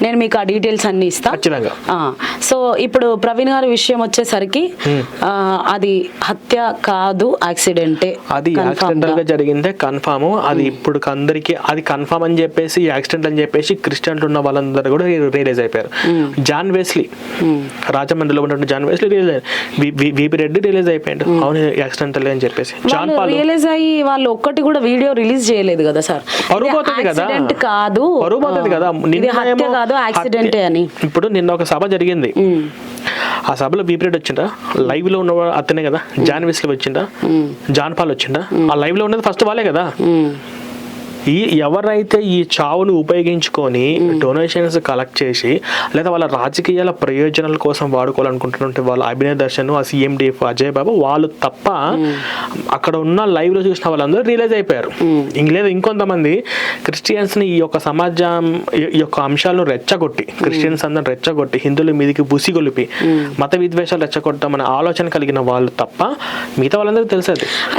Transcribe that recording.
నేను మీకు ఆ డీటెయిల్స్ అన్ని ఇస్తాను. సో ఇప్పుడు ప్రవీణ్ గారి విషయం వచ్చేసరికి అది హత్య కాదు, యాక్సిడెంటే. అది యాక్సిడెంటల్ గా జరిగిందే కన్ఫామ్. అది ఇప్పుడు అందరికి అది కన్ఫామ్ అని చెప్పేసి, యాక్సిడెంట్ అని చెప్పేసి క్రిస్టియన్లు ఉన్న వాళ్ళందరూ కూడా రియలైజ్ అయిపోయారు. జాన్ వెస్లీ, రాజమండ్రిలో ఉన్నటువంటి John Wesley VP Reddy realise అయిపోయాడు అవును యాక్సిడెంటల్ అని చెప్పేసి. జాన్ పాల్ రియలైజ్ అయ్యి వాళ్ళు ఒక్కటి కూడా వీడియో రిలీజ్ చేయలేదు కదా సార్. పరుపోతుంది కదా, కాదు పరుపోతుంది కదా, హత్య కాదు యాక్సిడెంటే అని. ఇప్పుడు నిన్న ఒక సభ జరిగింది, ఆ సభలో బీపీరెడ్ వచ్చిందా? లైవ్ లో ఉన్న అతనే కదా. జాన్ వెస్లీ వచ్చిందా? జాన్ పాల్ వచ్చిందా? ఆ లైవ్ లో ఉన్నది ఫస్ట్ వాళ్ళే కదా. ఎవరైతే ఈ చావును ఉపయోగించుకొని డొనేషన్స్ కలెక్ట్ చేసి లేదా వాళ్ళ రాజకీయాల ప్రయోజనాల కోసం వాడుకోవాలనుకుంటుంటే వాళ్ళ అభినయ్ దర్శన్, ఆ సీఎండిఎఫ్ అజయ్ బాబు వాళ్ళు తప్ప అక్కడ ఉన్న లైవ్ లో చూసిన వాళ్ళందరూ రియలైజ్ అయిపోయారు. లేదా ఇంకొంతమంది క్రిస్టియన్స్ ని ఈ యొక్క సమాజం ఈ యొక్క అంశాలను రెచ్చగొట్టి, క్రిస్టియన్స్ అందరూ రెచ్చగొట్టి, హిందువుల మీదకి బుసిగొలిపి మత విద్వేషాలు రెచ్చగొట్టామనే ఆలోచన కలిగిన వాళ్ళు తప్ప మిగతా వాళ్ళందరూ తెలుసు.